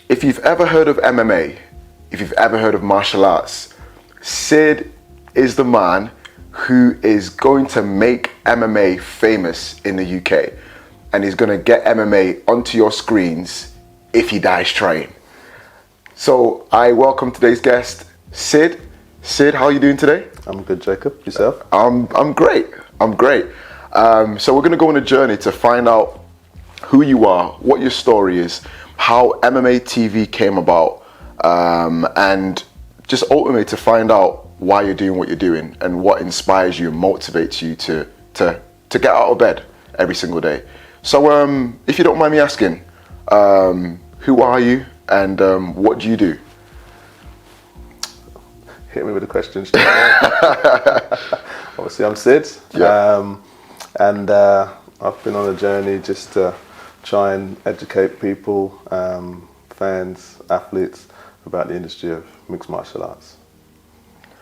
If you've ever heard of MMA, if you've ever heard of martial arts, Sid is the man who is going to make MMA famous in the UK. And he's going to get MMA onto your screens if he dies trying. So I welcome today's guest, Sid. Sid, how are you doing today? I'm good, Jacob. Yourself? I'm great. So we're going to go on a journey to find out who you are, what your story is, how MMA TV came about, and just ultimately to find out why you're doing what you're doing and what inspires you and motivates you to get out of bed every single day. So if you don't mind me asking, who are you and what do you do? Hit me with a question. Obviously, I'm Sid, and I've been on a journey just to try and educate people, fans, athletes, about the industry of mixed martial arts.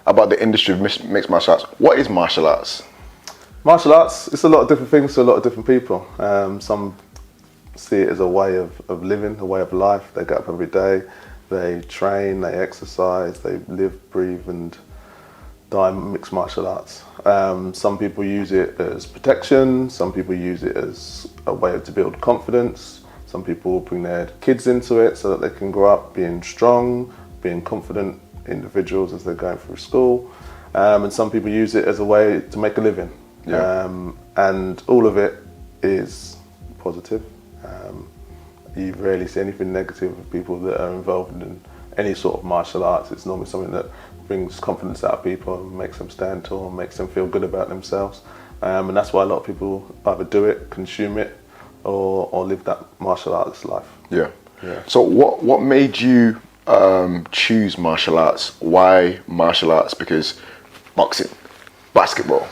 About the industry of mixed martial arts. What is martial arts? Martial arts, it's a lot of different things to a lot of different people. Some see it as a way of living, a way of life. They get up every day, they train, they exercise, they live, breathe and die mixed martial arts. Some people use it as protection, some people use it as a way to build confidence. Some people bring their kids into it so that they can grow up being strong, being confident individuals as they're going through school. And some people use it as a way to make a living. And all of it is positive. You rarely see anything negative with people that are involved in any sort of martial arts. It's normally something that brings confidence out of people and makes them stand tall and makes them feel good about themselves. And that's why a lot of people either do it, consume it, or live that martial arts life. Yeah. So what made you choose martial arts? Why martial arts? Because boxing, basketball,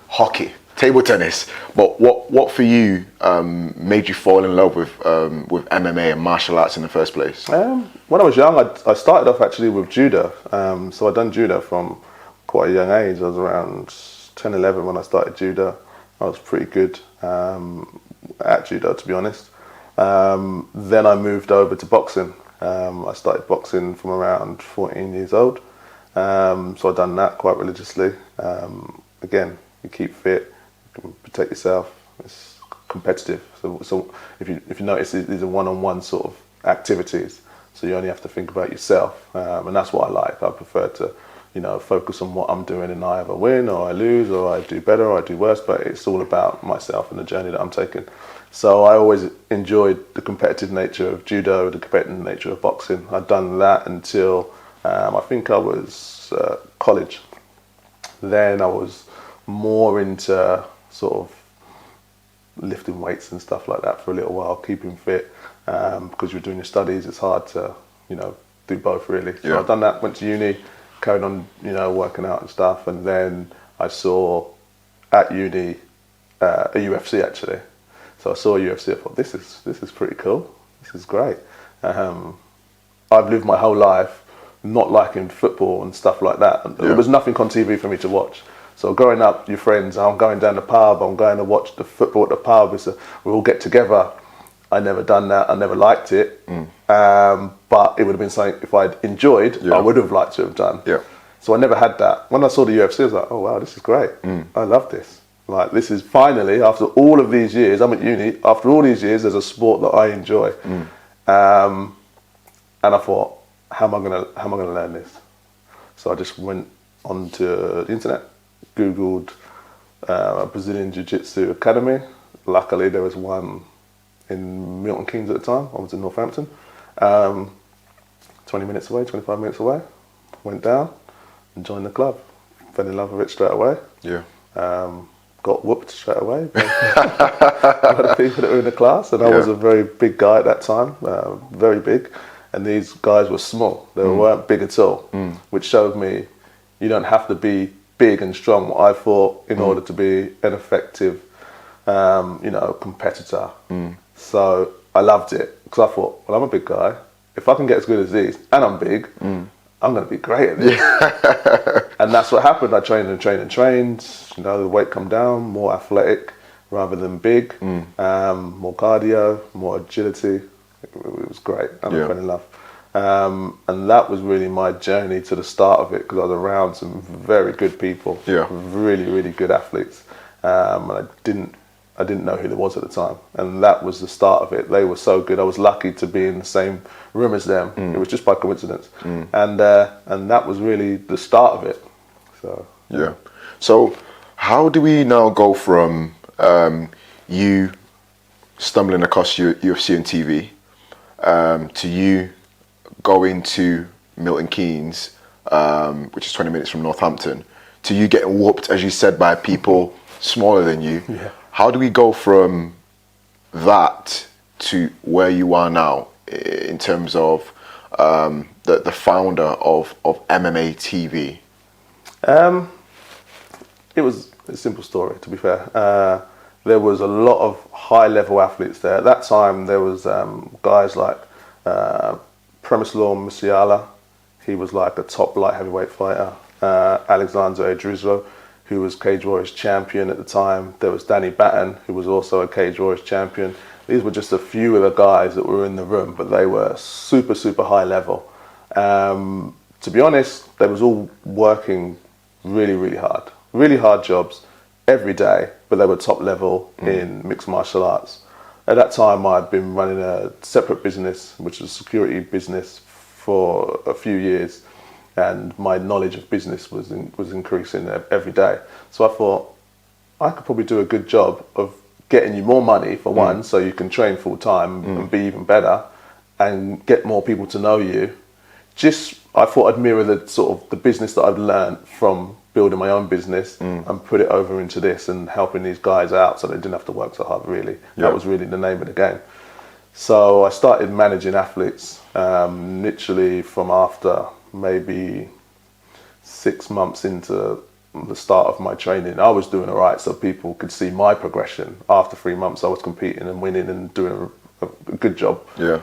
hockey, table tennis. But what for you made you fall in love with MMA and martial arts in the first place? When I was young, I started off actually with judo. So I'd done judo from quite a young age. I was around 10, 11 when I started judo. I was pretty good at judo, to be honest. Then I moved over to boxing. I started boxing from around 14 years old. So I've done that quite religiously. Again, you keep fit, you can protect yourself. It's competitive. So if you notice, these are one-on-one sort of activities. So you only have to think about yourself, and that's what I like. I prefer to, focus on what I'm doing, and I either win or I lose or I do better or I do worse. But it's all about myself and the journey that I'm taking. So I always enjoyed the competitive nature of judo, the competitive nature of boxing. I'd done that until I think I was college. Then I was more into sort of lifting weights and stuff like that for a little while, keeping fit. Because you're doing your studies, it's hard to, do both really. So I've done that, went to uni, carried on, working out and stuff. And then I saw at uni a UFC actually. So I saw UFC, I thought, this is pretty cool. This is great. I've lived my whole life not liking football and stuff like that. There was nothing on TV for me to watch. So growing up, your friends, I'm going down the pub, I'm going to watch the football at the pub. We all get together. I never done that. I never liked it. But it would have been something, if I'd enjoyed, I would have liked to have done. So I never had that. When I saw the UFC, I was like, oh wow, this is great. I love this. Like, this is finally, after all of these years, I'm at uni, after all these years, there's a sport that I enjoy. And I thought, how am I gonna learn this? So I just went onto the internet, Googled a Brazilian Jiu-Jitsu academy. Luckily, there was one in Milton Keynes at the time. I was in Northampton. 20 minutes away, 25 minutes away. Went down and joined the club. Fell in love with it straight away. Got whooped straight away by the people that were in the class. And I was a very big guy at that time, very big. And these guys were small. They weren't big at all, which showed me you don't have to be big and strong, I thought, in order to be an effective, competitor. So I loved it because I thought, well, I'm a big guy. If I can get as good as these, and I'm big, I'm going to be great at this. And that's what happened. I trained and trained and trained. The weight come down, more athletic rather than big, more cardio, more agility. It was great, and I fell in love. And that was really my journey to the start of it, because I was around some very good people, really, really good athletes, and I didn't know who there was at the time, and that was the start of it. They were so good. I was lucky to be in the same room as them. It was just by coincidence, and that was really the start of it. So yeah. So how do we now go from you stumbling across UFC and TV to you going to Milton Keynes, which is 20 minutes from Northampton, to you getting whooped, as you said, by people smaller than you? Yeah. How do we go from that to where you are now in terms of the founder of MMA TV? It was a simple story, to be fair. There was a lot of high-level athletes there. At that time, there was guys like Przemysław Musiala. He was like a top light heavyweight fighter. Alexander Edrizzo, who was Cage Warriors champion at the time. There was Danny Batten, who was also a Cage Warriors champion. These were just a few of the guys that were in the room, but they were super, super high level. To be honest, they was all working really, really hard jobs every day, but they were top level in mixed martial arts. At that time, I'd been running a separate business, which was a security business, for a few years, and my knowledge of business was increasing every day. So I thought I could probably do a good job of getting you more money, for one, so you can train full time and be even better, and get more people to know you. I thought I'd mirror the sort of the business that I'd learned from building my own business and put it over into this and helping these guys out so they didn't have to work so hard, really. Yeah. That was really the name of the game. So I started managing athletes literally from after maybe 6 months into the start of my training. I was doing all right, so people could see my progression. After 3 months, I was competing and winning and doing a good job. Yeah.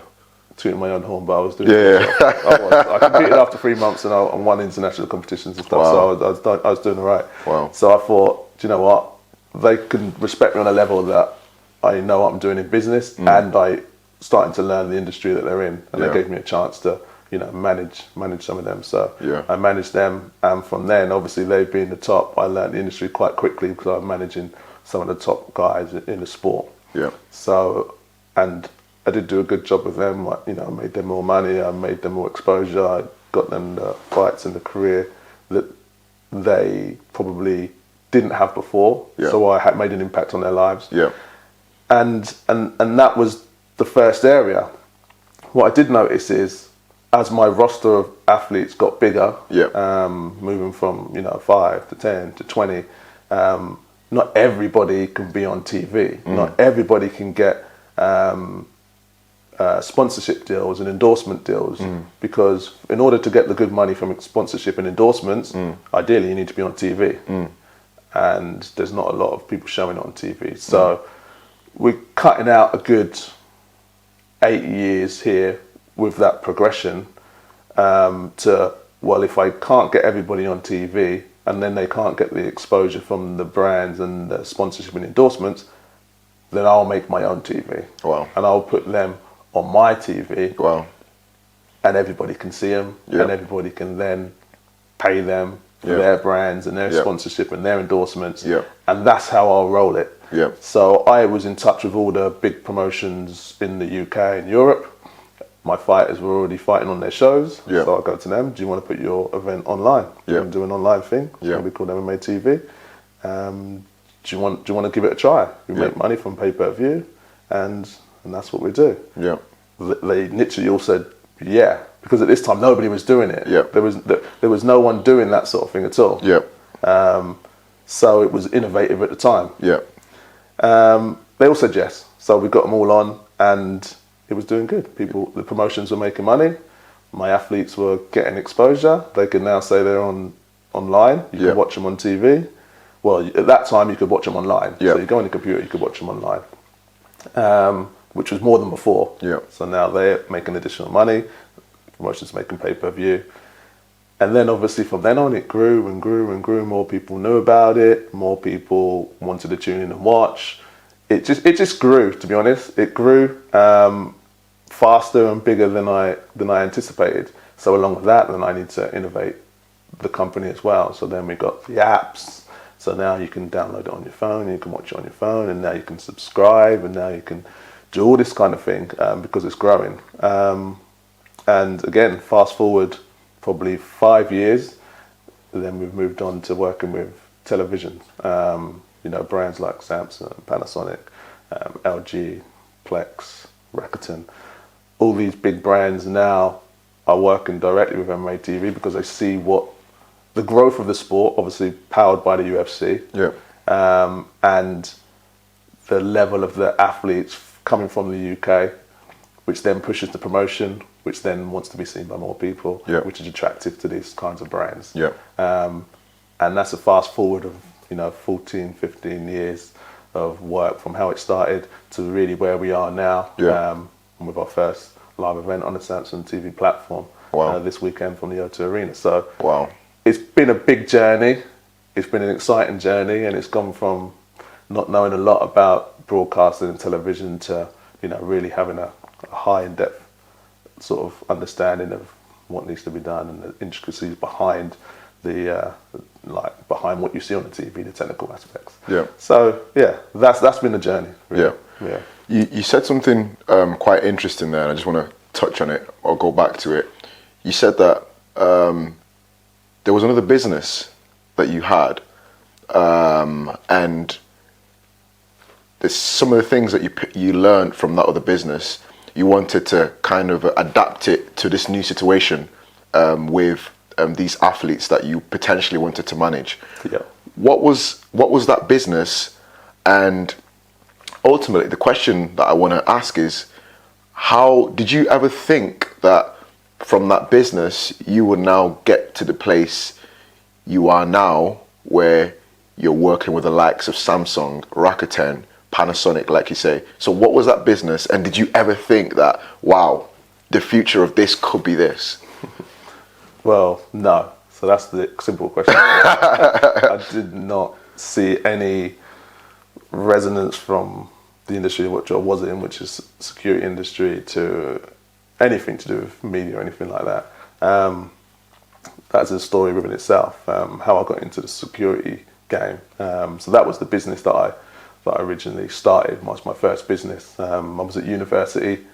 Tooting my own horn, but I was doing a good job. I competed after 3 months and I won international competitions and stuff, so I was doing all right. Wow. So I thought, do you know what? They can respect me on a level that I know what I'm doing in business, and I starting to learn the industry that they're in, and they gave me a chance to, manage some of them. So I managed them, and from then, obviously, they've been the top. I learned the industry quite quickly because I'm managing some of the top guys in the sport. Yeah. So, and I did do a good job with them. I made them more money. I made them more exposure. I got them the fights in the career that they probably didn't have before. Yeah. So I had made an impact on their lives. Yeah. And that was the first area. What I did notice is, as my roster of athletes got bigger, moving from 5 to 10 to 20, not everybody can be on TV. Not everybody can get sponsorship deals and endorsement deals, because in order to get the good money from sponsorship and endorsements, ideally you need to be on TV, and there's not a lot of people showing it on TV. So we're cutting out a good 8 years here with that progression to, well, if I can't get everybody on TV and then they can't get the exposure from the brands and the sponsorship and endorsements, then I'll make my own TV. Wow. And I'll put them on my TV. Wow. And everybody can see them, and everybody can then pay them for their brands and their sponsorship and their endorsements. And that's how I'll roll it. So I was in touch with all the big promotions in the UK and Europe. My fighters were already fighting on their shows. So I'll go to them. Do you want to put your event online? Do you want to do an online thing? It's going to be called MMA TV. Do you want to give it a try? We make money from pay-per-view, and that's what we do. They literally all said because at this time nobody was doing it. There was no one doing that sort of thing at all. So it was innovative at the time. They all said yes, so we got them all on, and it was doing good. The promotions were making money. My athletes were getting exposure. They can now say they're online. You can watch them on TV. Well, at that time you could watch them online. So you go on your computer, you could watch them online, which was more than before. So now they're making additional money. Promotions making pay-per-view. And then obviously from then on it grew and grew and grew. More people knew about it. More people wanted to tune in and watch. It just grew, to be honest. It grew. faster and bigger than I anticipated. So along with that, then I need to innovate the company as well. So then we got the apps. So now you can download it on your phone, you can watch it on your phone, and now you can subscribe, and now you can do all this kind of thing because it's growing. And again, fast forward probably 5 years, then we've moved on to working with television. Brands like Samsung, Panasonic, LG, Plex, Rakuten. All these big brands now are working directly with MMA TV because they see what the growth of the sport, obviously powered by the UFC, and the level of the athletes coming from the UK, which then pushes the promotion, which then wants to be seen by more people, which is attractive to these kinds of brands. And that's a fast forward of 14, 15 years of work from how it started to really where we are now, with our first live event on the Samsung TV platform this weekend from the O2 Arena. So it's been a big journey. It's been an exciting journey, and it's gone from not knowing a lot about broadcasting and television to really having a high in-depth sort of understanding of what needs to be done and the intricacies behind behind what you see on the TV, the technical aspects. So that's been the journey. Really. You said something quite interesting there, and I just want to touch on it or go back to it. You said that there was another business that you had, and there's some of the things that you learned from that other business. You wanted to kind of adapt it to this new situation with these athletes that you potentially wanted to manage. What was that business? And ultimately, the question that I want to ask is, how did you ever think that from that business you would now get to the place you are now, where you're working with the likes of Samsung, Rakuten, Panasonic, like you say? So what was that business, and did you ever think that, wow, the future of this could be this? Well, no. So that's the simple question. I did not see any resonance from the industry which I was in, which is security industry, to anything to do with media or anything like that. That's a story within itself, how I got into the security game. So that was the business that I originally started. Was my first business. I was at university.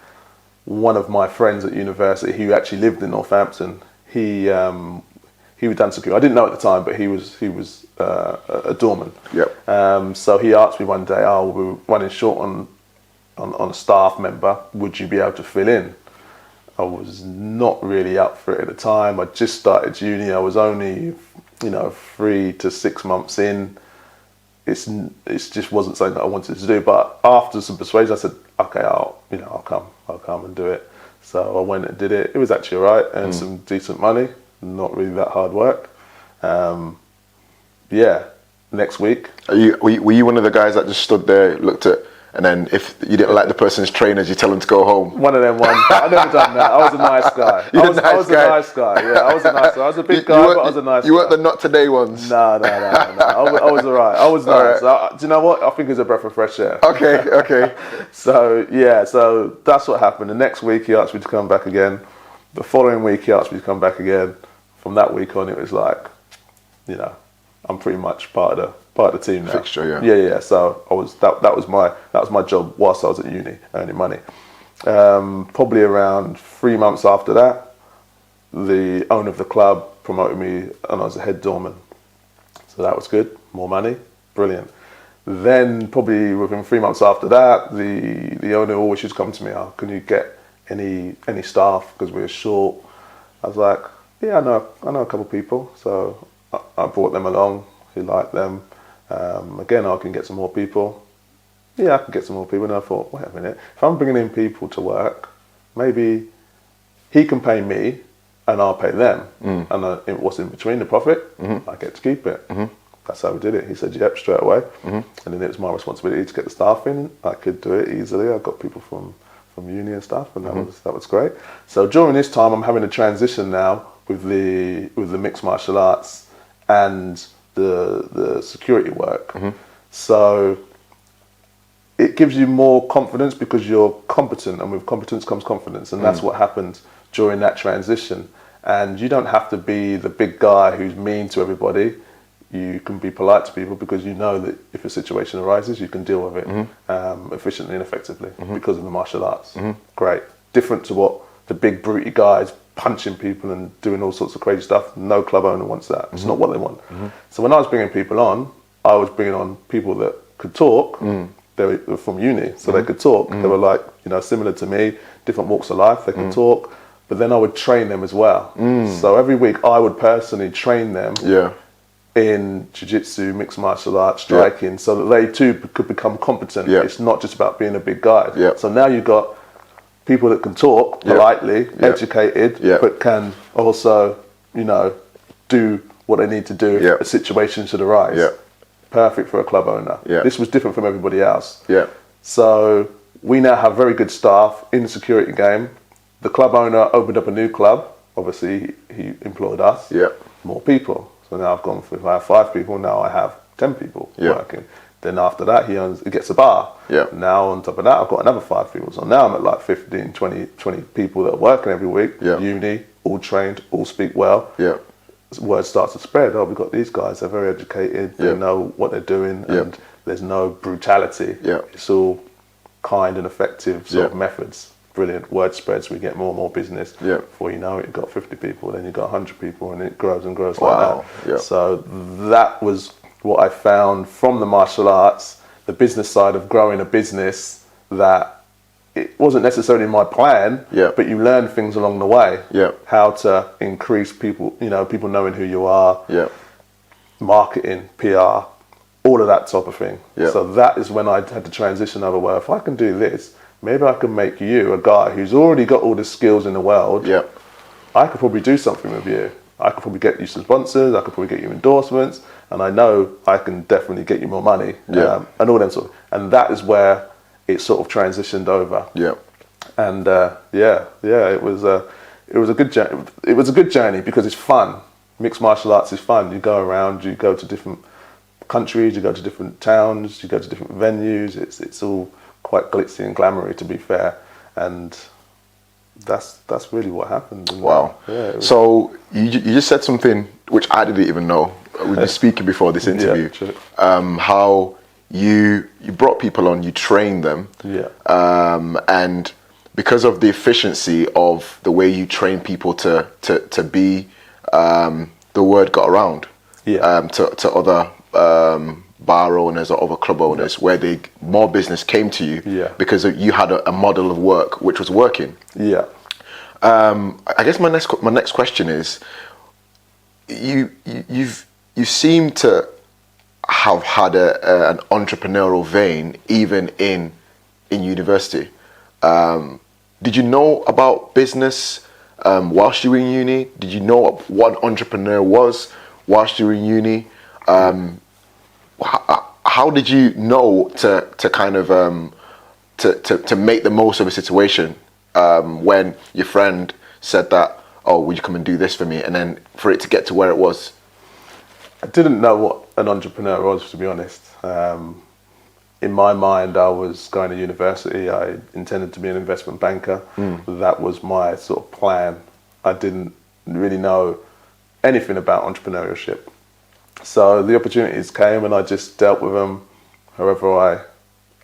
One of my friends at university, who actually lived in Northampton, he was done security. I didn't know at the time, but he was a doorman. So he asked me one day, we're running short on a staff member. Would you be able to fill in? I was not really up for it at the time. I just started uni. I was only 3 to 6 months in. It just wasn't something that I wanted to do. But after some persuasion, I said, okay, I'll come and do it. So I went and did it. It was actually all right, earned some decent money. Not really that hard work. Next week. Were you one of the guys that just stood there, looked at, and then if you didn't like the person's trainers, you tell them to go home? One of them ones. I never done that. I was a nice guy. I was a nice guy. Yeah, I was a nice guy. I was a big guy, but I was a nice guy. You weren't the not today ones? No. I was all right. I was nice. Right. Do you know what? I think it was a breath of fresh air. Okay. So that's what happened. The next week he asked me to come back again. The following week he asked me to come back again. From that week on, it was like, I'm pretty much part of the team now. Fixture, Yeah. So I was that was my job whilst I was at uni, earning money. Probably around 3 months after that, the owner of the club promoted me, and I was a head doorman. So that was good. More money, brilliant. Then probably within 3 months after that, the owner always used to come to me, can you get any staff, because we were short. I was like, yeah, I know a couple of people. So I brought them along. He liked them. Again, I can get some more people. Yeah, I can get some more people. And I thought, wait a minute, if I'm bringing in people to work, maybe he can pay me and I'll pay them. And what's in between, the profit, I get to keep it. That's how we did it. He said, yep, straight away. And then it was my responsibility to get the staff in. I could do it easily. I got people from uni and stuff, and that was great. So during this time, I'm having a transition now with the mixed martial arts and the security work. So it gives you more confidence because you're competent, and with competence comes confidence, and that's what happened during that transition. And you don't have to be the big guy who's mean to everybody. You can be polite to people because you know that if a situation arises, you can deal with it efficiently and effectively because of the martial arts. Great. Different to what the big brutey guys punching people and doing all sorts of crazy stuff. No club owner wants that. It's not what they want. So when I was bringing people on, I was bringing on people that could talk. They were from uni, so they could talk. They were like, you know, similar to me, different walks of life. They could talk, but then I would train them as well. So every week I would personally train them in jiu-jitsu, mixed martial arts, striking, so that they too could become competent. It's not just about being a big guy. So now you've got people that can talk politely, educated, but can also, you know, do what they need to do if a situation should arise. Perfect for a club owner. This was different from everybody else. So we now have very good staff in the security game. The club owner opened up a new club. Obviously, he employed us. More people. So now I've gone from, if I have 5 people, now I have 10 people working. Then after that, he gets a bar. Now on top of that, I've got another 5 people. So now I'm at like 15, 20 people that are working every week. Uni, all trained, all speak well. Word starts to spread. Oh, we've got these guys. They're very educated. They know what they're doing, and there's no brutality. It's all kind and effective sort of methods. Brilliant. Word spreads. We get more and more business. Before you know it, you've got 50 people. Then you've got 100 people, and it grows and grows like that. So that was what I found from the martial arts, the business side of growing a business, that it wasn't necessarily my plan, but you learn things along the way. How to increase people, you know, people knowing who you are, marketing, PR, all of that type of thing. So that is when I had to transition over, well, if I can do this, maybe I can make you a guy who's already got all the skills in the world. I could probably do something with you. I could probably get you some sponsors, I could probably get you endorsements, and I know I can definitely get you more money, and all them sort of, and that is where it sort of transitioned over. And it was a good journey. It was a good journey because it's fun. Mixed martial arts is fun. You go around, you go to different countries, you go to different towns, you go to different venues. It's all quite glitzy and glamoury, to be fair, and that's really what happened. And, so you just said something which I didn't even know. We were speaking before this interview. How you brought people on, you trained them, and because of the efficiency of the way you train people to be, the word got around to other bar owners or other club owners, where more business came to you because you had a model of work which was working. I guess my next question is, you seem to have had an entrepreneurial vein even in university. Did you know about business whilst you were in uni? Did you know what an entrepreneur was whilst you were in uni? How did you know to kind of to make the most of a situation when your friend said that, oh, would you come and do this for me, and then for it to get to where it was? I didn't know what an entrepreneur was, to be honest. In my mind, I was going to university. I intended to be an investment banker. That was my sort of plan. I didn't really know anything about entrepreneurship. So the opportunities came, and I just dealt with them however I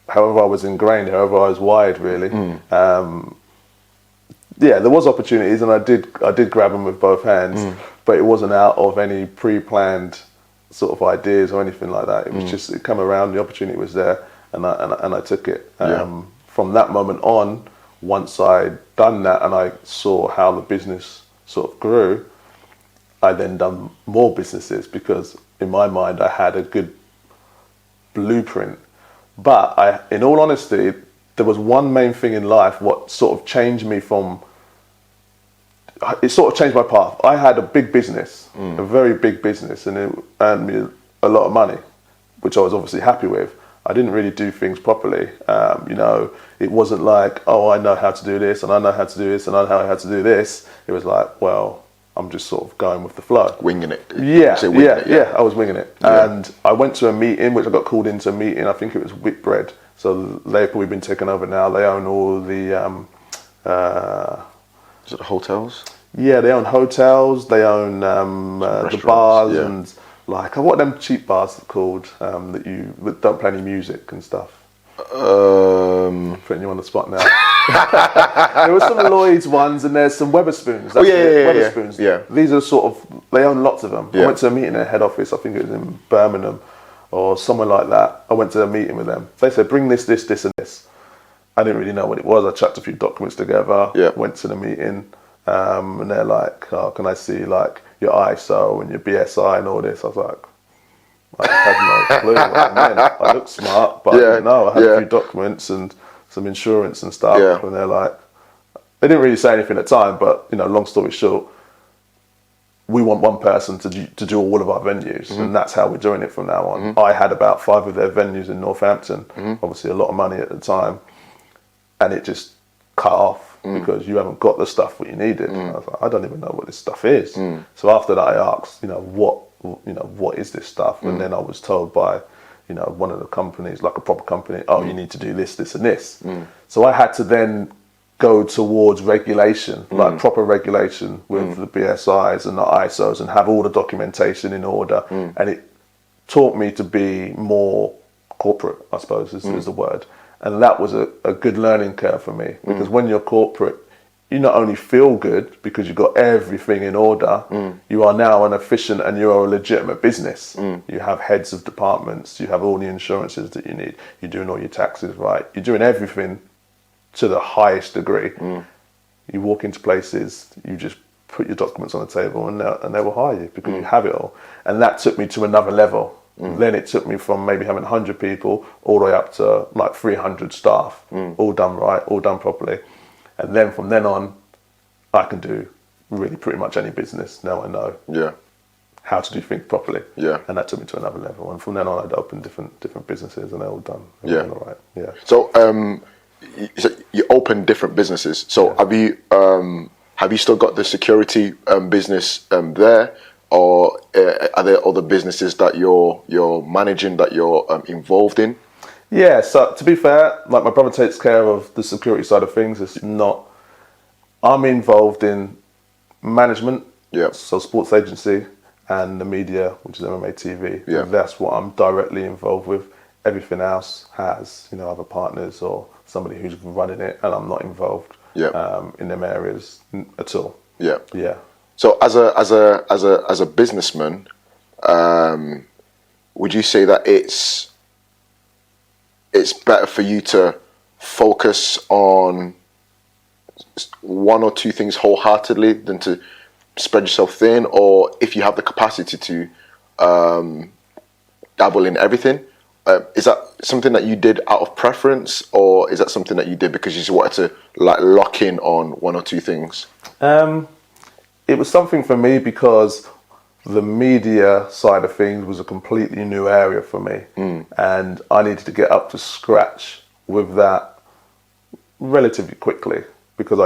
was ingrained, however I was wired, really. There was opportunities, and I did grab them with both hands, but it wasn't out of any pre-planned sort of ideas or anything like that. It was just, it came around, the opportunity was there, and I took it. From that moment on, once I'd done that and I saw how the business sort of grew, I then done more businesses, because in my mind I had a good blueprint. But in all honesty, there was one main thing in life what sort of changed me it sort of changed my path. I had a big business, a very big business, and it earned me a lot of money, which I was obviously happy with. I didn't really do things properly. It wasn't like, oh, I know how to do this, and I know how to do this, and I know how to do this. It was like, well, I'm just sort of going with the flow. Winging it. I was winging it. And I went to a meeting, which I got called into a meeting. I think it was Whitbread, So they've probably been taken over now. They own all the Is it the hotels? yeah, they own hotels. They own the bars yeah. and like what are them cheap bars called that don't play any music and stuff. Putting you on the spot now. There were some Lloyd's ones and there's some Weatherspoons. Oh, yeah. Weatherspoons. Yeah. These are sort of, they own lots of them. Yeah. I went to a meeting at their head office, I think it was in Birmingham or somewhere like that. I went to a meeting with them. They said, bring this, and this. I didn't really know what it was. I chucked a few documents together, Yeah. went to the meeting, and they're like, oh, can I see like your ISO and your BSI and all this? I was like, I had no clue what I meant. I looked smart, but I didn't know. I had a few documents and some insurance and stuff. Yeah. And they're like, they didn't really say anything at the time, but you know, long story short, we want one person to do all of our venues, and that's how we're doing it from now on. I had about 5 of their venues in Northampton, obviously a lot of money at the time, and it just cut off because you haven't got the stuff that you needed. I was like, I don't even know what this stuff is. So after that, I asked, what is this stuff? And then I was told by, one of the companies, like a proper company, oh, you need to do this, this, and this. So I had to then go towards regulation, like proper regulation with the BSIs and the ISOs, and have all the documentation in order. And it taught me to be more corporate, I suppose is the word. And that was a good learning curve for me, because when you're corporate, you not only feel good because you've got everything in order, you are now an efficient and you're a legitimate business. You have heads of departments, you have all the insurances that you need, you're doing all your taxes right, you're doing everything to the highest degree. You walk into places, you just put your documents on the table and they will hire you because you have it all. And that took me to another level. Then it took me from maybe having 100 people all the way up to like 300 staff, all done right, all done properly. And then from then on, I can do really pretty much any business. Now I know how to do things properly. And that took me to another level. And from then on, I'd opened different businesses, and they're all done. All right. So you opened different businesses. So have you still got the security business there, or are there other businesses that you're managing, that you're involved in? Yeah, so to be fair, like my brother takes care of the security side of things. It's not, I'm involved in management, so sports agency, and the media, which is MMA TV. That's what I'm directly involved with. Everything else has, other partners or somebody who's running it, and I'm not involved in them areas at all. So as a businessman, would you say that it's better for you to focus on one or two things wholeheartedly than to spread yourself thin? Or if you have the capacity to dabble in everything, is that something that you did out of preference, or is that something that you did because you just wanted to like lock in on one or two things? It was something for me because the media side of things was a completely new area for me, and I needed to get up to scratch with that relatively quickly, because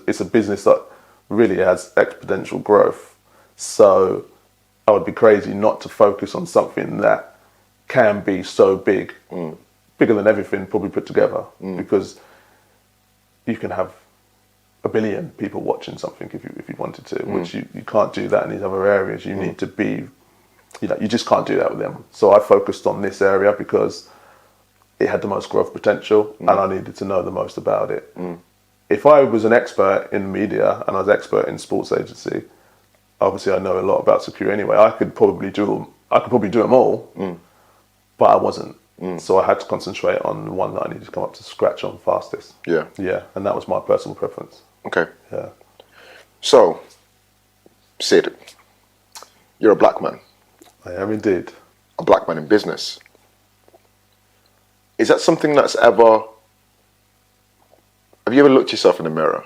it's a business that really has exponential growth. So I would be crazy not to focus on something that can be so big, bigger than everything probably put together, because you can have 1 billion people watching something if you wanted to, which you can't do that in these other areas. You need to be, you just can't do that with them. So I focused on this area because it had the most growth potential, and I needed to know the most about it. If I was an expert in media and I was expert in sports agency, obviously I know a lot about security anyway. I could probably do them all, but I wasn't. So I had to concentrate on the one that I needed to come up to scratch on fastest. And that was my personal preference. Okay. So, Sid, you're a black man. I am indeed. A black man in business. Is that something that's ever... Have you ever looked yourself in the mirror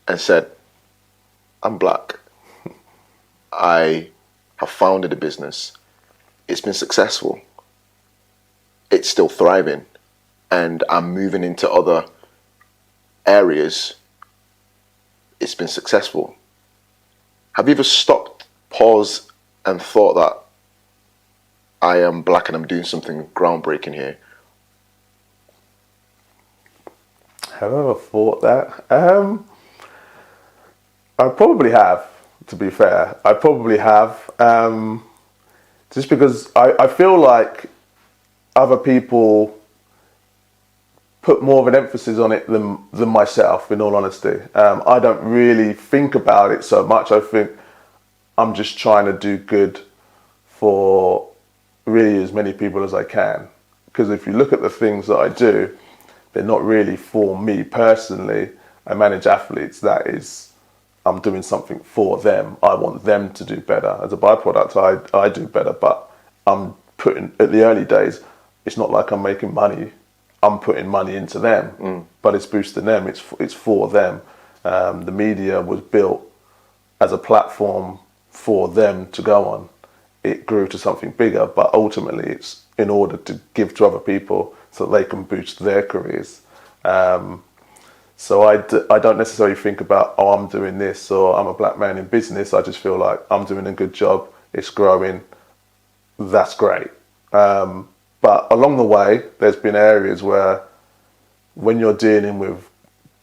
and said, I'm black. I have founded a business. It's been successful. It's still thriving. And I'm moving into other areas. It's been successful. Have you ever stopped, paused, and thought that I am black and I'm doing something groundbreaking here? Have I ever thought that? I probably have, to be fair. I probably have. Just because I feel like other people put more of an emphasis on it than myself, in all honesty. I don't really think about it so much. I think I'm just trying to do good for really as many people as I can. Because if you look at the things that I do, they're not really for me personally. I manage athletes. That is, I'm doing something for them. I want them to do better. As a byproduct, I do better, but I'm putting, at the early days, it's not like I'm making money. I'm putting money into them, but it's boosting them. It's for them. The media was built as a platform for them to go on. It grew to something bigger, but ultimately it's in order to give to other people so they can boost their careers. So I don't necessarily think about, oh, I'm doing this or I'm a black man in business. I just feel like I'm doing a good job. It's growing. That's great. But along the way, there's been areas where when you're dealing with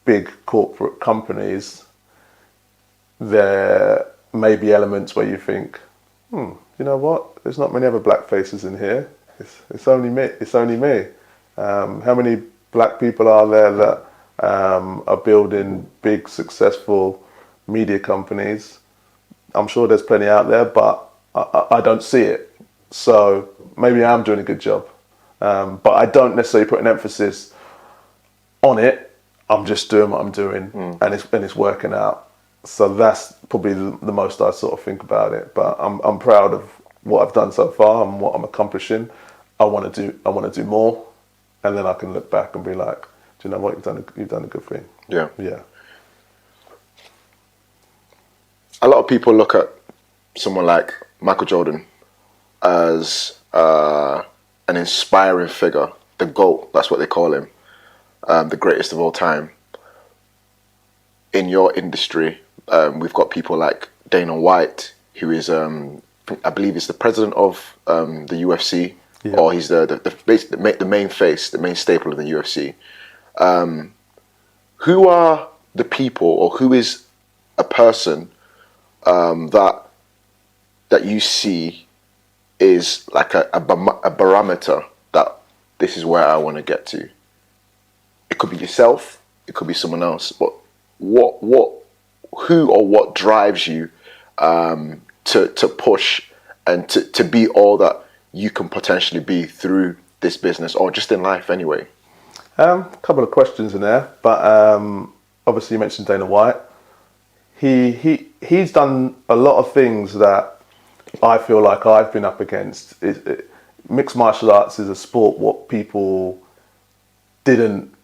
big corporate companies, there may be elements where you think, you know what? There's not many other black faces in here. It's only me. It's only me. How many black people are there that are building big, successful media companies? I'm sure there's plenty out there, but I don't see it. So maybe I'm doing a good job. But I don't necessarily put an emphasis on it. I'm just doing what I'm doing, and it's working out. So that's probably the most I sort of think about it. But I'm proud of what I've done so far and what I'm accomplishing. I want to do more, and then I can look back and be like, do you know what, you've done a good thing. Yeah. Yeah. A lot of people look at someone like Michael Jordan as an inspiring figure, the GOAT, that's what they call him, the greatest of all time. In your industry, we've got people like Dana White, who is, I believe, is the president of the UFC, or he's the main face, the main staple of the UFC. Who are the people, or who is a person that you see is like a barometer that this is where I want to get to? It could be yourself, it could be someone else, but who or what drives you to push and to be all that you can potentially be through this business or just in life anyway? A couple of questions in there, but obviously you mentioned Dana White. He's done a lot of things that I feel like I've been up against. Mixed martial arts is a sport what people didn't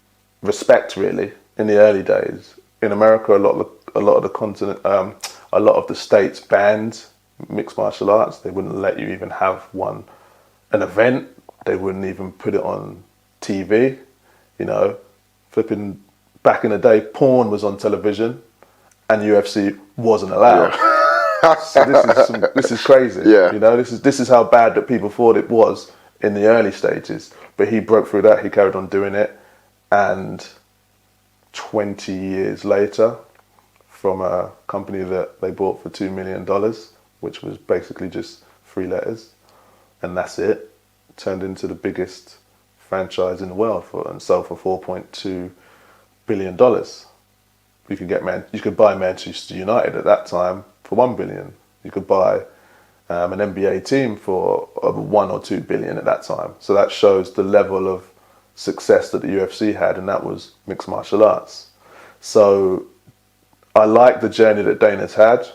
respect really in the early days. In America, a lot of the continent, a lot of the states banned mixed martial arts. They wouldn't let you even have an event. They wouldn't even put it on TV. You know, flipping back in the day, porn was on television, and UFC wasn't allowed. Yeah. So this is crazy. Yeah. You know, this is how bad that people thought it was in the early stages. But he broke through that. He carried on doing it, and 20 years later, from a company that they bought for $2 million, which was basically just 3 letters, and that's it, turned into the biggest franchise in the world and sold for $4.2 billion. You could buy Manchester United at that time for $1 billion. You could buy an NBA team for $1 or $2 billion at that time. So that shows the level of success that the UFC had, and that was mixed martial arts. So I like the journey that Dana's had.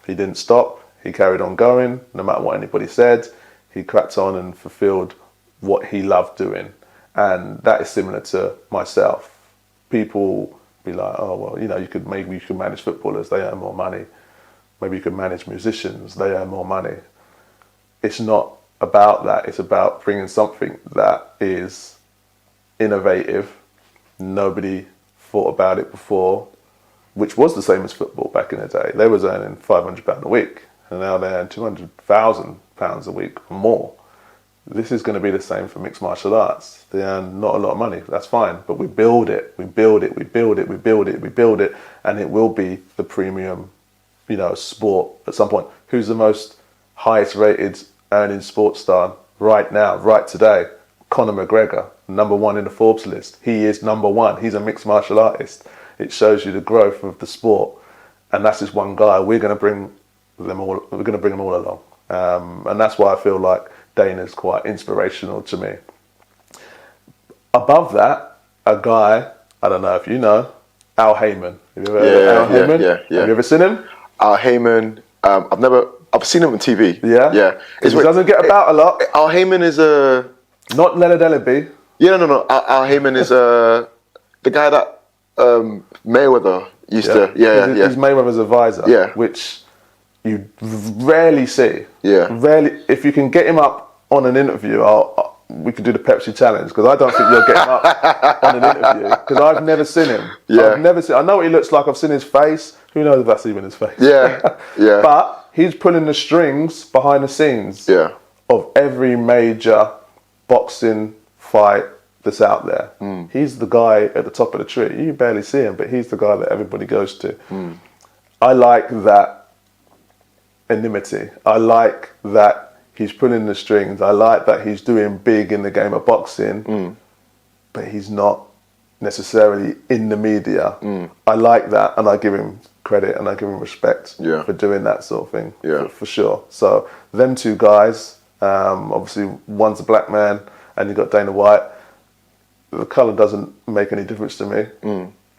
He didn't stop. He carried on going, no matter what anybody said. He cracked on and fulfilled what he loved doing. And that is similar to myself. People be like, oh, well, you know, maybe you could manage footballers, they earn more money. Maybe you could manage musicians, they earn more money. It's not about that. It's about bringing something that is innovative. Nobody thought about it before, which was the same as football back in the day. They was earning £500 a week, and now they earn £200,000 a week or more. this is going to be the same for mixed martial arts. They earn not a lot of money, that's fine, but we build it, we build it, we build it, we build it, we build it, and it will be the premium, sport at some point. Who's the most highest rated earning sports star right now, right today? Conor McGregor, #1 in the Forbes list. He is #1. He's a mixed martial artist. It shows you the growth of the sport, and that's just one guy. We're going to bring them all. We're going to bring them all along, and that's why I feel like Dana's quite inspirational to me. Above that, a guy, I don't know if you know, Al Heyman. Have you ever heard of Al Heyman? Yeah. Have you ever seen him? Al Heyman, I've seen him on TV. Yeah? Yeah. He doesn't get about a lot. Al Heyman is Not Leonard Ellaby. Yeah, no. Al Heyman is the guy that Mayweather used to. He's Mayweather's advisor. Yeah. Which you rarely see. Yeah. Rarely. If you can get him up on an interview, we could do the Pepsi challenge, because I don't think you'll get him up on an interview, because I've never seen him. Yeah. I've never seen. I know what he looks like. I've seen his face. Who knows if that's even his face? Yeah. But he's pulling the strings behind the scenes. Yeah. Of every major boxing fight that's out there. He's the guy at the top of the tree. You barely see him, but he's the guy that everybody goes to. I like that enmity. I like that he's pulling the strings. I like that he's doing big in the game of boxing, but he's not necessarily in the media. I like that, and I give him credit and I give him respect for doing that sort of thing, for sure. So them two guys, obviously one's a black man and you've got Dana White. The colour doesn't make any difference to me.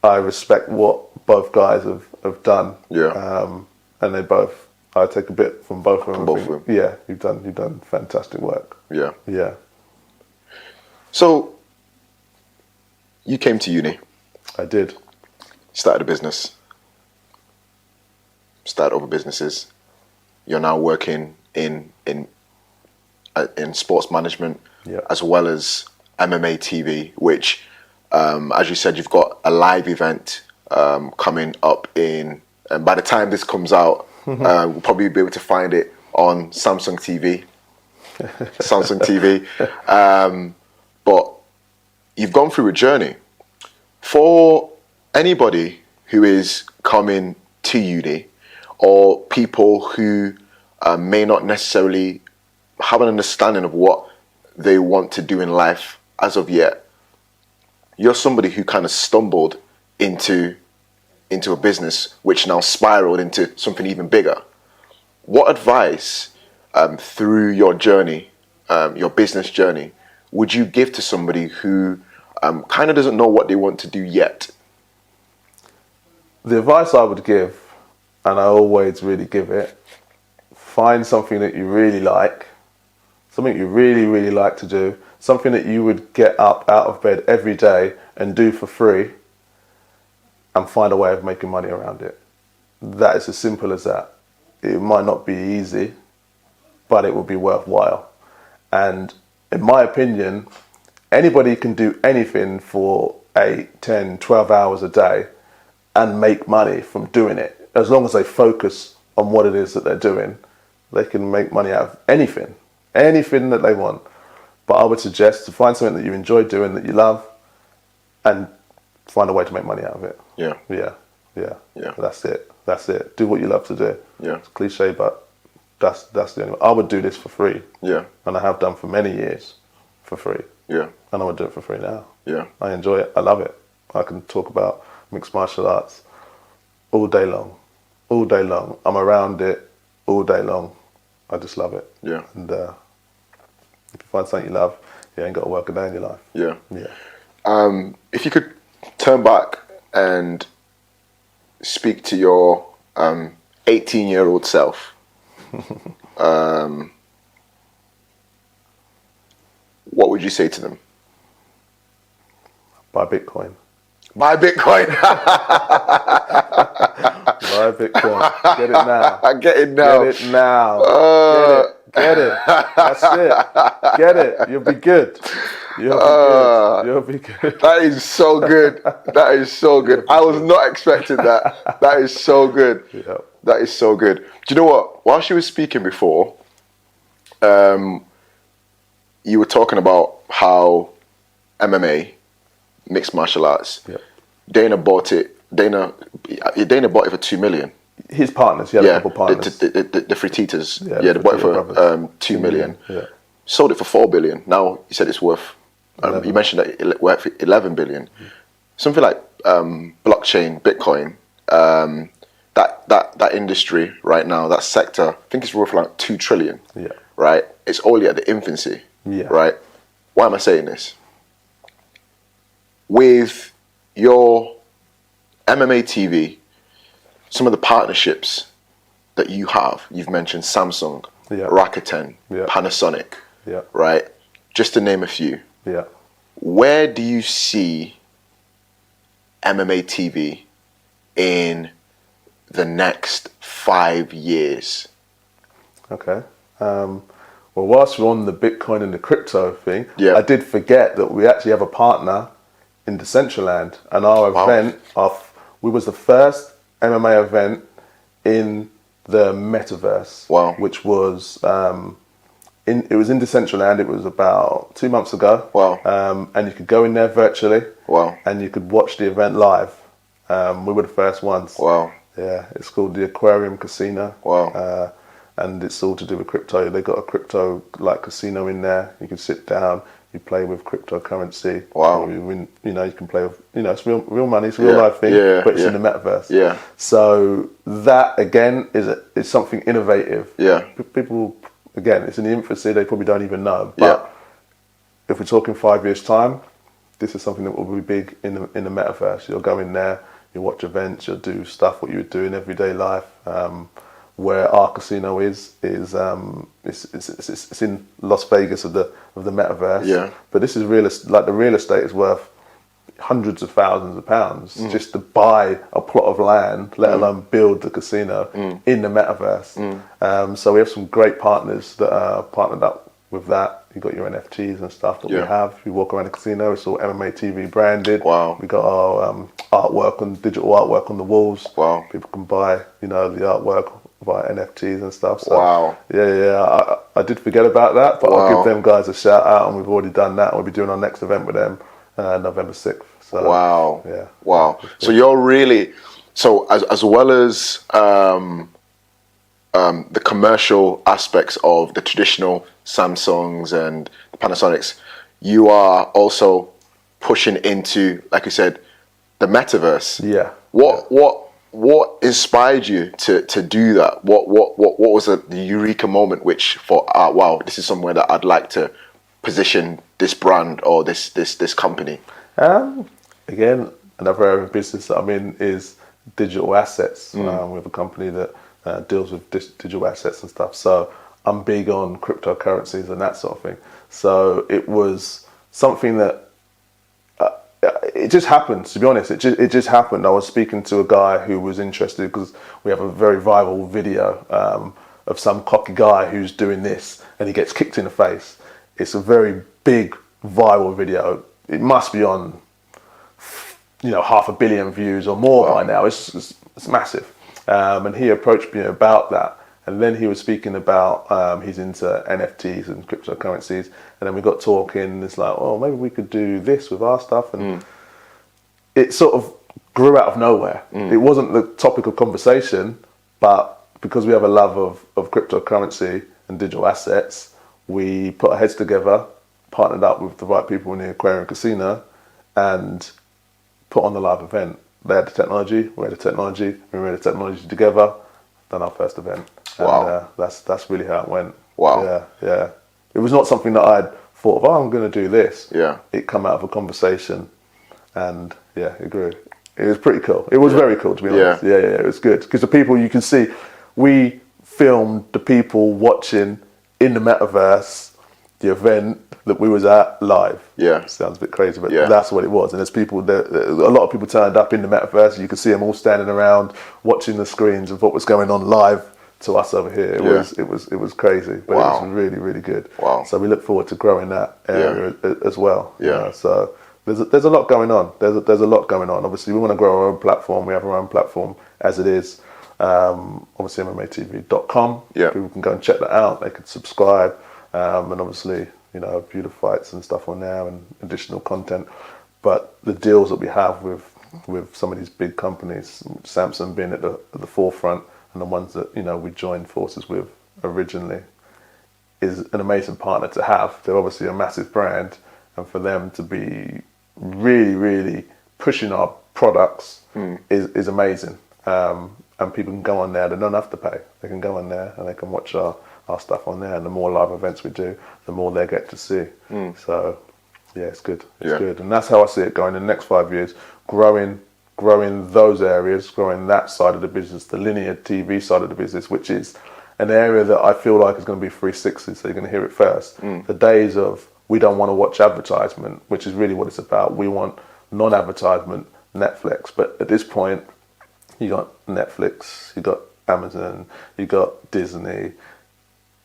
I respect what both guys have done. And they both, I take a bit from both of them. Yeah, you've done fantastic work. Yeah. So you came to uni. I did. Started a business. Started other businesses. You're now working in sports management, as well as MMA TV, which, as you said, you've got a live event coming up in. And by the time this comes out, we'll probably be able to find it on Samsung TV. But you've gone through a journey. For anybody who is coming to uni, or people who may not necessarily have an understanding of what they want to do in life as of yet, you're somebody who kind of stumbled into a business which now spiraled into something even bigger. What advice through your journey, your business journey, would you give to somebody who kind of doesn't know what they want to do yet? The advice I would give, and I always really give it, find something that you really like, something you really, really like to do, something that you would get up out of bed every day and do for free, and find a way of making money around it. That is as simple as that. It might not be easy, but it will be worthwhile. And in my opinion, anybody can do anything for 8, 10, 12 hours a day and make money from doing it. As long as they focus on what it is that they're doing, they can make money out of anything that they want. But I would suggest to find something that you enjoy doing, that you love, and find a way to make money out of it. Yeah. That's it. Do what you love to do. It's cliche, but that's the only way. I would do this for free. And I have done for many years for free. And I would do it for free now. I enjoy it. I love it. I can talk about mixed martial arts all day long. I'm around it all day long. I just love it. And if you find something you love, you ain't got to work a day in your life. If you could turn back and speak to your 18-year-old self, what would you say to them? Buy Bitcoin. Buy Bitcoin. Buy Bitcoin. Get it now. Get it now. Get it now. Get it. That's it. Get it. You'll be good. You'll be good. That is so good. That is so good. I was not expecting that. That is so good. That is so good. Do you know what? While she was speaking before, you were talking about how MMA, mixed martial arts, Yeah. Dana bought it for 2 million. His partners, he had a couple partners. The Frititas, Yeah, they bought it for brothers. 2 million. Yeah. Sold it for 4 billion. Now you said it's worth. You mentioned that it's worth 11 billion. Something like blockchain, Bitcoin. That industry right now, that sector, I think it's worth like 2 trillion. Yeah. Right. It's only at the infancy. Yeah. Right. Why am I saying this? With your MMA TV, some of the partnerships that you've mentioned Samsung, Yeah. Rakuten, Yeah. Panasonic, Yeah. right? Just to name a few. Yeah. Where do you see MMA TV in the next 5 years? Okay. Well, whilst we're on the Bitcoin and the crypto thing, Yeah. I did forget that we actually have a partner in Decentraland, and our Wow. event, we was the first MMA event in the metaverse. Wow. Which was it was in Decentraland. It was about 2 months ago. Wow. And you could go in there virtually. Wow. And you could watch the event live. We were the first ones. Wow. Yeah, it's called the Aquarium Casino. Wow. And it's all to do with crypto. They got a crypto like casino in there. You can sit down, you play with cryptocurrency. Wow. You win, you can play with, it's real money, it's a real Yeah, life thing, yeah, but it's yeah. in the metaverse. Yeah. So that again is something innovative. Yeah. People, again, it's in the infancy. They probably don't even know. But Yeah. if we're talking 5 years time, this is something that will be big in the metaverse. You'll go in there, you watch events, you'll do stuff what you would do in everyday life. Where our casino is it's in Las Vegas of the metaverse. Yeah. But this is the real estate is worth hundreds of thousands of pounds just to buy a plot of land, let alone build the casino in the metaverse. So we have some great partners that are partnered up with that. You've got your NFTs and stuff that we have. You walk around the casino, it's all MMA TV branded. Wow. We got our digital artwork on the walls. Wow. People can buy, the artwork via NFTs and stuff. So, Wow. Yeah. I did forget about that, but Wow. I'll give them guys a shout out, and we've already done that. We'll be doing our next event with them November 6th. So, Wow. Yeah. Wow. So you're really, as well as the commercial aspects of the traditional Samsungs and the Panasonics, you are also pushing into, like you said, the metaverse. Yeah. What inspired you to do that? What was the eureka moment which thought, wow, this is somewhere that I'd like to position this brand or this company? Again, another area of business that I'm in is digital assets. We have a company that deals with digital assets and stuff. So I'm big on cryptocurrencies and that sort of thing. So it was something that it just happened, to be honest. It just happened. I was speaking to a guy who was interested because we have a very viral video of some cocky guy who's doing this and he gets kicked in the face. It's a very big viral video. It must be on 500 million views or more by now. It's massive. And he approached me about that. And then he was speaking about he's into NFTs and cryptocurrencies. And then we got talking. It's like, oh, maybe we could do this with our stuff. And it sort of grew out of nowhere. It wasn't the topic of conversation, but because we have a love of cryptocurrency and digital assets, we put our heads together, partnered up with the right people in the Aquarium Casino, and put on the live event. They had the technology, we had the technology, we made the technology together, done our first event. Wow. And that's really how it went. Wow. Yeah. It was not something that I'd thought of, I'm going to do this. Yeah. It came out of a conversation, and it grew. It was pretty cool. It was very cool, to be honest. Yeah, it was good. Because the people, you can see, we filmed the people watching in the metaverse the event that we was at live. Yeah. Sounds a bit crazy, but that's what it was. And there's people there, a lot of people turned up in the metaverse. You could see them all standing around watching the screens of what was going on live to us over here. It was crazy, but it was really, really good. Wow. So we look forward to growing that area as well. Yeah. So there's a lot going on. There's a lot going on. Obviously, we want to grow our own platform. We have our own platform as it is. Obviously, MMATV.com. Yeah. People can go and check that out. They can subscribe. And obviously, you know, a few of the fights and stuff on there and additional content. But the deals that we have with some of these big companies, Samsung being at the forefront, and the ones that, you know, we joined forces with originally, is an amazing partner to have. They're obviously a massive brand, and for them to be really, really pushing our products is amazing. And people can go on there, they don't have to pay. They can go on there and they can watch our stuff on there, and the more live events we do, the more they get to see. So yeah, it's good. It's good. And that's how I see it going in the next 5 years, growing those areas, growing that side of the business, the linear TV side of the business, which is an area that I feel like is going to be 360, so you're going to hear it first. The days of we don't want to watch advertisement, which is really what it's about. We want non-advertisement Netflix. But at this point, you got Netflix, you got Amazon, you got Disney.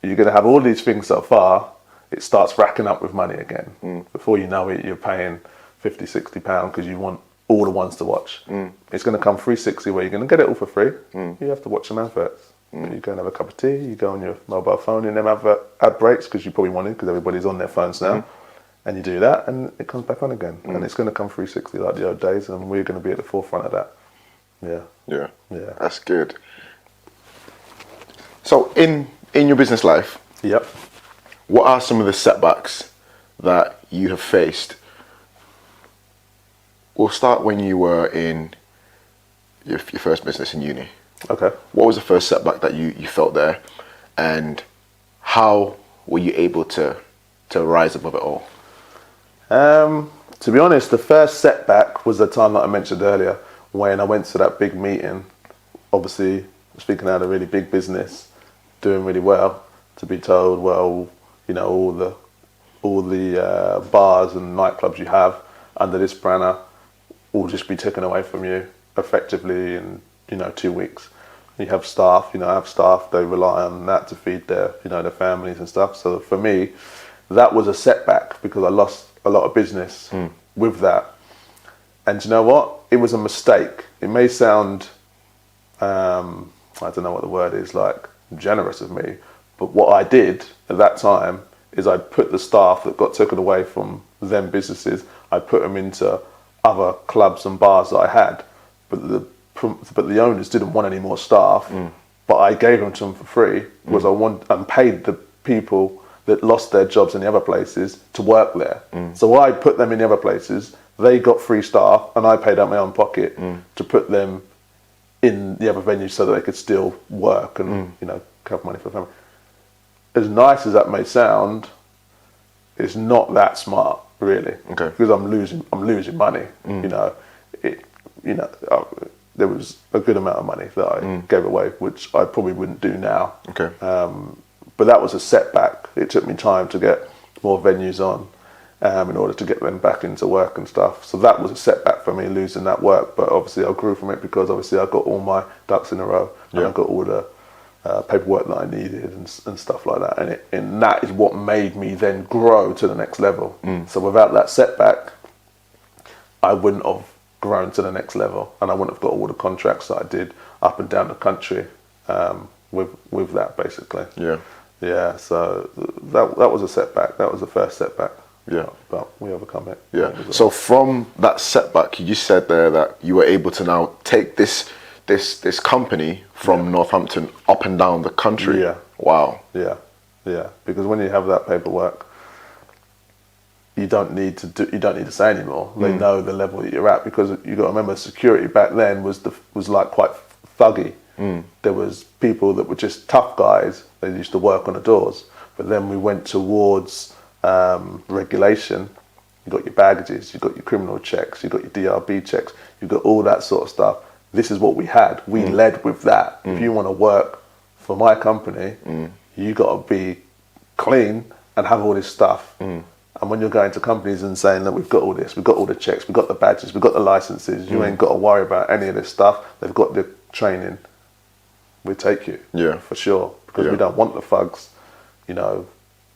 You're going to have all these things so far, it starts racking up with money again. Before you know it, you're paying 50, 60 pounds because you want all the ones to watch. It's going to come 360 where you're going to get it all for free. You have to watch some adverts. You go and have a cup of tea, you go on your mobile phone and them ad breaks, because you probably want it because everybody's on their phones now. And you do that and it comes back on again. And it's going to come 360 like the old days, and we're going to be at the forefront of that. Yeah. That's good. So in your business life, what are some of the setbacks that you have faced? We'll start when you were in your first business in uni. Okay. What was the first setback that you felt there, and how were you able to rise above it all? To be honest, the first setback was the time that I mentioned earlier, when I went to that big meeting, obviously speaking out of a really big business, doing really well, to be told, well, you know, all the bars and nightclubs you have under this banner will just be taken away from you effectively in, you know, 2 weeks. You have staff, you know, I have staff, they rely on that to feed their, you know, their families and stuff. So for me, that was a setback because I lost a lot of business with that. And you know what? It was a mistake. It may sound, I don't know what the word is, like generous of me, but what I did at that time is I put the staff that got taken away from them businesses, I put them into other clubs and bars that I had, but the owners didn't want any more staff, but I gave them to them for free because and paid the people that lost their jobs in the other places to work there. So I put them in the other places, they got free staff, and I paid out my own pocket to put them in the other venues so that they could still work and you know, have money for the family. As nice as that may sound, it's not that smart, really. Okay. Because I'm losing money. There was a good amount of money that I gave away, which I probably wouldn't do now. Okay. But that was a setback. It took me time to get more venues on in order to get them back into work and stuff. So that was a setback for me, losing that work. But obviously I grew from it because obviously I got all my ducks in a row and I got all the paperwork that I needed and stuff like that. And that is what made me then grow to the next level. So without that setback, I wouldn't have grown to the next level, and I wouldn't have got all the contracts that I did up and down the country with that, basically. Yeah, so that was a setback. That was the first setback. Yeah, but we overcome it. Yeah. So from that setback, you said there that you were able to now take this company from Northampton up and down the country. Yeah. Wow. Yeah. Because when you have that paperwork, you don't need to say anymore. They know the level that you're at, because you got to remember, security back then was like quite thuggy. There was people that were just tough guys. They used to work on the doors. But then we went towards regulation. You got your baggages, you got your criminal checks, you got your DRB checks, you got all that sort of stuff. This is what we had. We led with that. If you want to work for my company, you got to be clean and have all this stuff. And when you're going to companies and saying that we've got all this, we've got all the checks, we've got the badges, we've got the licenses, you ain't got to worry about any of this stuff. They've got the training. We take you, for sure, because we don't want the thugs, you know,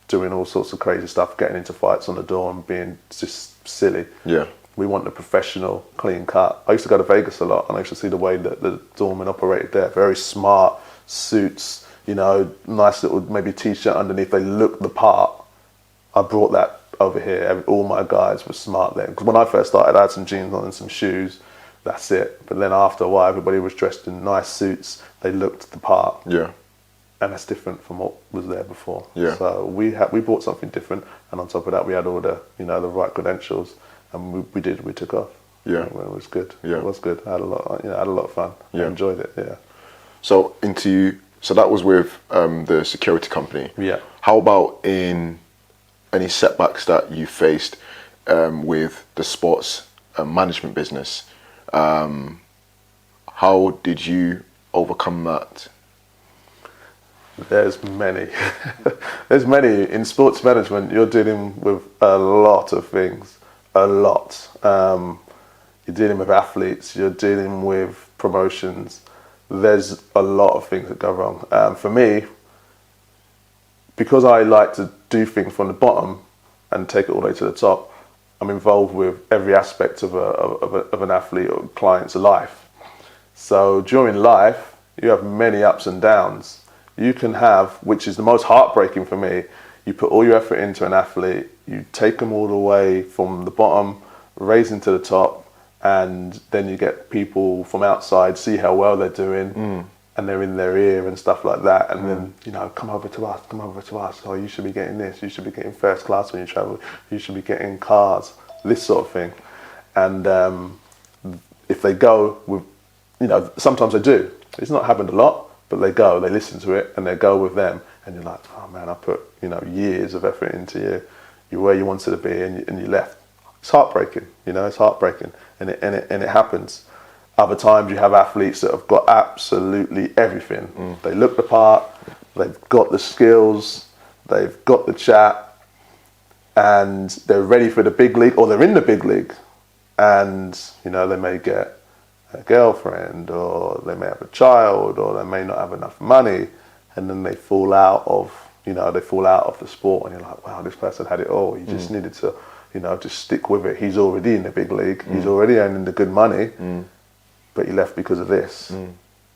doing all sorts of crazy stuff, getting into fights on the door and being just silly. Yeah. We want the professional, clean cut. I used to go to Vegas a lot, and I used to see the way that the doorman operated there. Very smart, suits, you know, nice little maybe t-shirt underneath. They look the part. I brought that over here. All my guys were smart then. Because when I first started, I had some jeans on and some shoes. That's it. But then after a while, everybody was dressed in nice suits. They looked the part. Yeah. And that's different from what was there before. Yeah. So we brought something different, and on top of that, we had all the the right credentials, and we took off. Yeah. It was good. Yeah. It was good. I had a lot of fun. Yeah. I enjoyed it. Yeah. So that was with the security company. Yeah. How about in any setbacks that you faced with the sports management business? How did you overcome that? There's many. There's many. In sports management, you're dealing with a lot of things. A lot. You're dealing with athletes. You're dealing with promotions. There's a lot of things that go wrong. For me, because I like to do things from the bottom and take it all the way to the top, I'm involved with every aspect of an athlete or client's life. So during life, you have many ups and downs. You can have, which is the most heartbreaking for me, you put all your effort into an athlete, you take them all the way from the bottom, raising to the top, and then you get people from outside see how well they're doing, and they're in their ear and stuff like that, and then, come over to us, oh, you should be getting this, you should be getting first class when you travel, you should be getting cars, this sort of thing. And if they go with, sometimes they do. It's not happened a lot, but they go, they listen to it, and they go with them, and you're like, oh man, I put years of effort into you. You're where you wanted to be, and you left. It's heartbreaking, it's heartbreaking, and it happens. Other times you have athletes that have got absolutely everything. They look the part, they've got the skills, they've got the chat, and they're ready for the big league, or they're in the big league, and they may get a girlfriend, or they may have a child, or they may not have enough money, and then they fall out of the sport, and you're like, wow, this person had it all. He just needed to, just stick with it. He's already in the big league. He's already earning the good money, but he left because of this.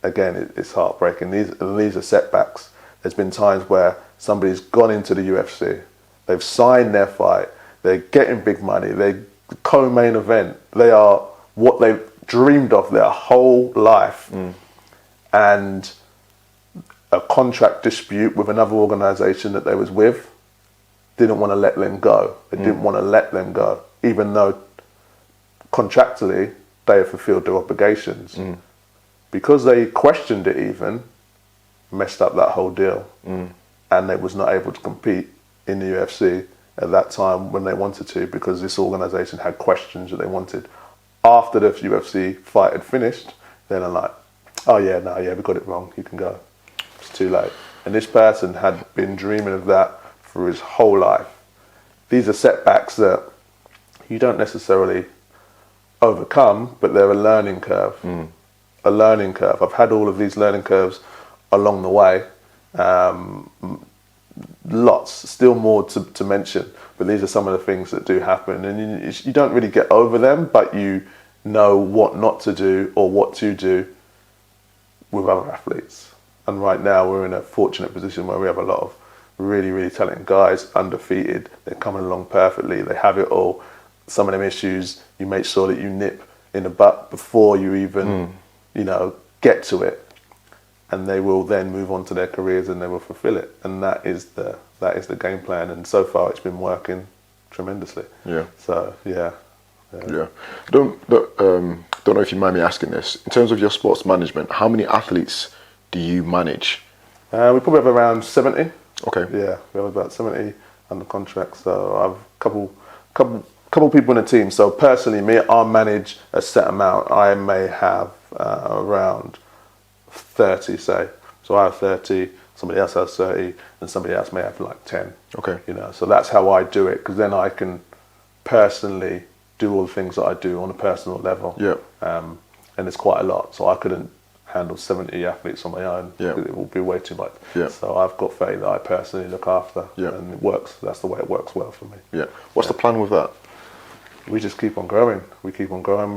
Again, it's heartbreaking. These are setbacks. There's been times where somebody's gone into the UFC, they've signed their fight, they're getting big money, they co-main event, they are what they've dreamed of their whole life, and a contract dispute with another organisation that they was with didn't want to let them go. They didn't want to let them go, even though contractually they have fulfilled their obligations. Because they questioned it, even messed up that whole deal, and they was not able to compete in the UFC at that time when they wanted to, because this organisation had questions that they wanted. After the UFC fight had finished, then I'm like, oh yeah, we got it wrong, you can go. It's too late. And this person had been dreaming of that for his whole life. These are setbacks that you don't necessarily overcome, but they're a learning curve. A learning curve. I've had all of these learning curves along the way. Lots, still more to mention, but these are some of the things that do happen, and you don't really get over them, but you know what not to do or what to do with other athletes. And right now we're in a fortunate position where we have a lot of really, really talented guys, undefeated, they're coming along perfectly, they have it all. Some of them issues, you make sure that you nip in the butt before you even, get to it. And they will then move on to their careers and they will fulfill it. And that is the game plan. And so far it's been working tremendously. Yeah. So, yeah. Yeah. Don't know if you mind me asking this. In terms of your sports management, how many athletes do you manage? We probably have around 70. Okay. Yeah, we have about 70 under contract. So I have a couple people in the team. So personally, I manage a set amount. I may have around 30, say. So I have 30, somebody else has 30, and somebody else may have like 10. Okay. So that's how I do it, because then I can personally do all the things that I do on a personal level. Yeah. And it's quite a lot, so I couldn't handle 70 athletes on my own. Yeah. It would be way too much. Yeah. So I've got 30 that I personally look after. Yeah. And it works. That's the way it works well for me. Yeah. What's the plan with that? We just keep on growing. We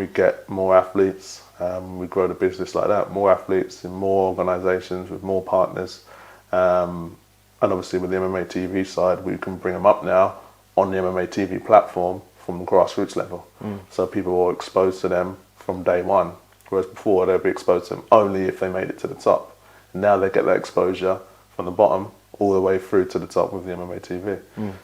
get more athletes. We grow the business like that. More athletes in more organisations with more partners. And obviously with the MMA TV side, we can bring them up now on the MMA TV platform from grassroots level. So people were exposed to them from day one, whereas before they'd be exposed to them only if they made it to the top. Now they get that exposure from the bottom all the way through to the top with the MMA TV.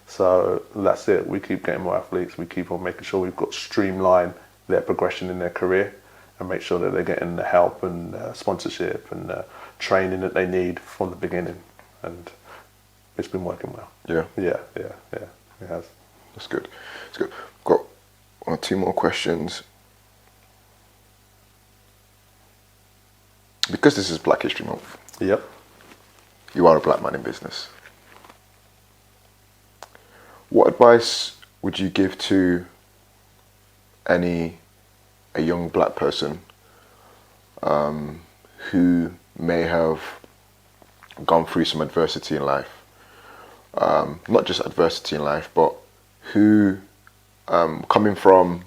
So that's it. We keep getting more athletes. We keep on making sure we've got streamline their progression in their career and make sure that they're getting the help and sponsorship and training that they need from the beginning. And it's been working well. Yeah. Yeah. It has. That's good. That's good. Got one or two more questions. Because this is Black History Month. Yep. You are a black man in business. What advice would you give to a young black person who may have gone through some adversity in life? Not just adversity in life, but who, coming from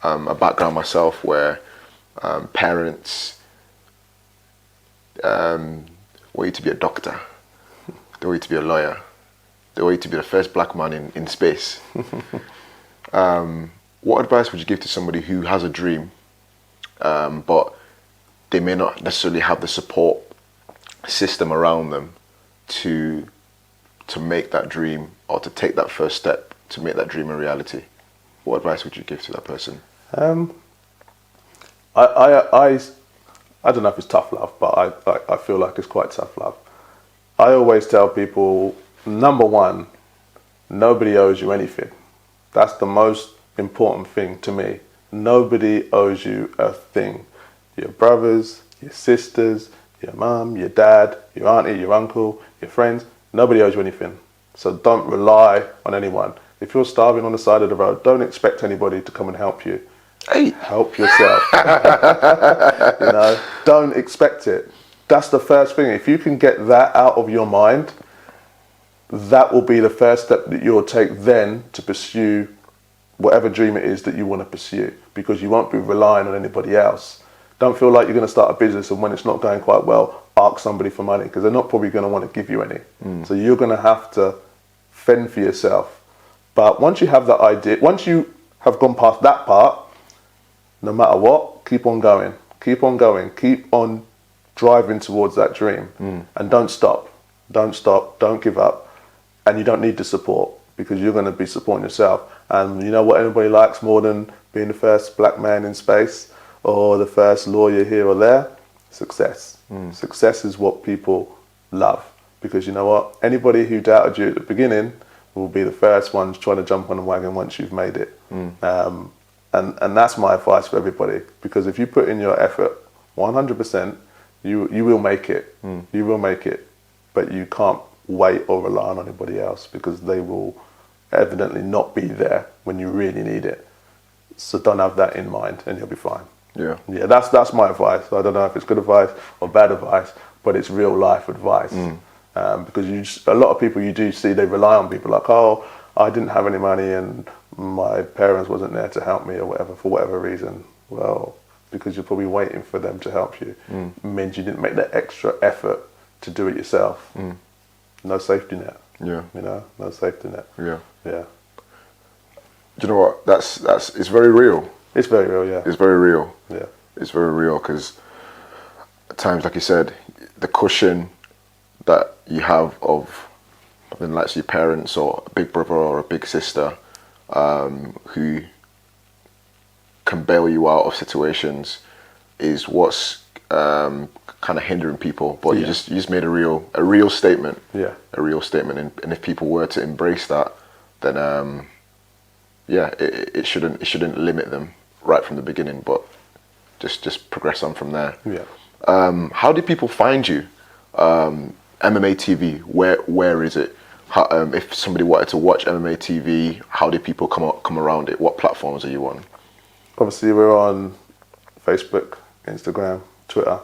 a background myself where parents want you to be a doctor, they want you to be a lawyer, they want you to be the first black man in space. What advice would you give to somebody who has a dream, but they may not necessarily have the support system around them to make that dream or to take that first step to make that dream a reality? What advice would you give to that person? I don't know if it's tough love, but I feel like it's quite tough love. I always tell people, number one, nobody owes you anything. That's the most important thing to me. Nobody owes you a thing. Your brothers, your sisters, your mum, your dad, your auntie, your uncle, your friends, nobody owes you anything. So don't rely on anyone. If you're starving on the side of the road, don't expect anybody to come and help you. Hey. Help yourself. You know, don't expect it. That's the first thing. If you can get that out of your mind, that will be the first step that you'll take then to pursue whatever dream it is that you want to pursue, because you won't be relying on anybody else. Don't feel like you're going to start a business and when it's not going quite well, ask somebody for money, because they're not probably going to want to give you any. So you're going to have to fend for yourself. But once you have that idea, once you have gone past that part, no matter what, keep on going, keep on driving towards that dream, and don't stop, don't give up, and you don't need the support, because you're going to be supporting yourself. And you know what anybody likes more than being the first black man in space or the first lawyer here or there? Success. Success is what people love, because you know what, anybody who doubted you at the beginning will be the first ones trying to jump on the wagon once you've made it. And that's my advice for everybody, because if you put in your effort 100%, you will make it. You will make it, but you can't wait or rely on anybody else, because they will evidently not be there when you really need it. So don't have that in mind and you'll be fine. Yeah, that's my advice. I don't know if it's good advice or bad advice, but it's real life advice. Because a lot of people you do see, they rely on people like, oh, I didn't have any money and my parents wasn't there to help me or whatever, for whatever reason. Well, because you're probably waiting for them to help you. It means you didn't make that extra effort to do it yourself. No safety net. Yeah. You know, no safety net. Yeah. Yeah. Do you know what? It's very real. It's very real, yeah. It's very real. Yeah. It's very real, because at times, like you said, the cushion that you have of, like your parents or a big brother or a big sister, who can bail you out of situations, is what's kind of hindering people. But you just made a real statement. Yeah. A real statement, and if people were to embrace that, then it shouldn't limit them right from the beginning, but just progress on from there. Yeah. How do people find you? MMA TV, where is it? How, if somebody wanted to watch MMA TV, how do people come around it? What platforms are you on? Obviously, we're on Facebook, Instagram, Twitter.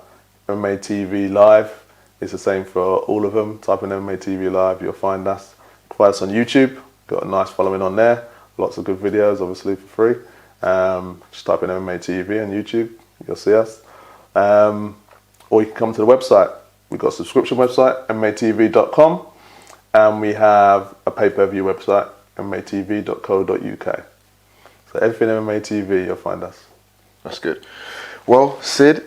MMA TV Live is the same for all of them. Type in MMA TV Live, you'll find us. Find us on YouTube. Got a nice following on there. Lots of good videos, obviously, for free. Just type in MMA TV on YouTube, you'll see us. Or you can come to the website. We've got a subscription website, mmatv.com, and we have a pay-per-view website, mmatv.co.uk. So everything MMA TV, you'll find us. That's good. Well, Sid,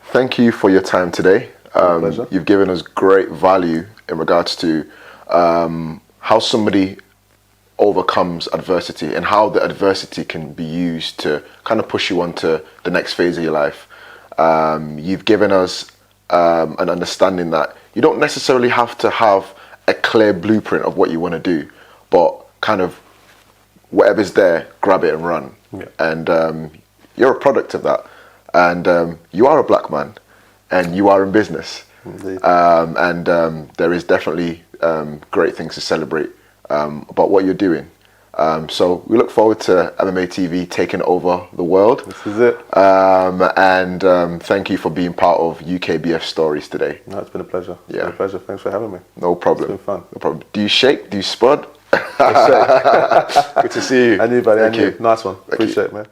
thank you for your time today. Pleasure. You've given us great value in regards to how somebody overcomes adversity and how the adversity can be used to kind of push you on to the next phase of your life. You've given us an understanding that you don't necessarily have to have a clear blueprint of what you want to do, but kind of whatever's there, grab it and run. Yeah. And you're a product of that. And you are a black man, and you are in business. Indeed. There is definitely great things to celebrate about what you're doing. So we look forward to MMA TV taking over the world. This is it. Thank you for being part of UKBF Stories today. No, it's been a pleasure. It's Yeah. been a pleasure. Thanks for having me. No problem. It's been fun. No problem. Do you shake? Do you spud? Good to see you. And you, buddy. Thank And you. you. Nice one. Thank you. Appreciate it, man.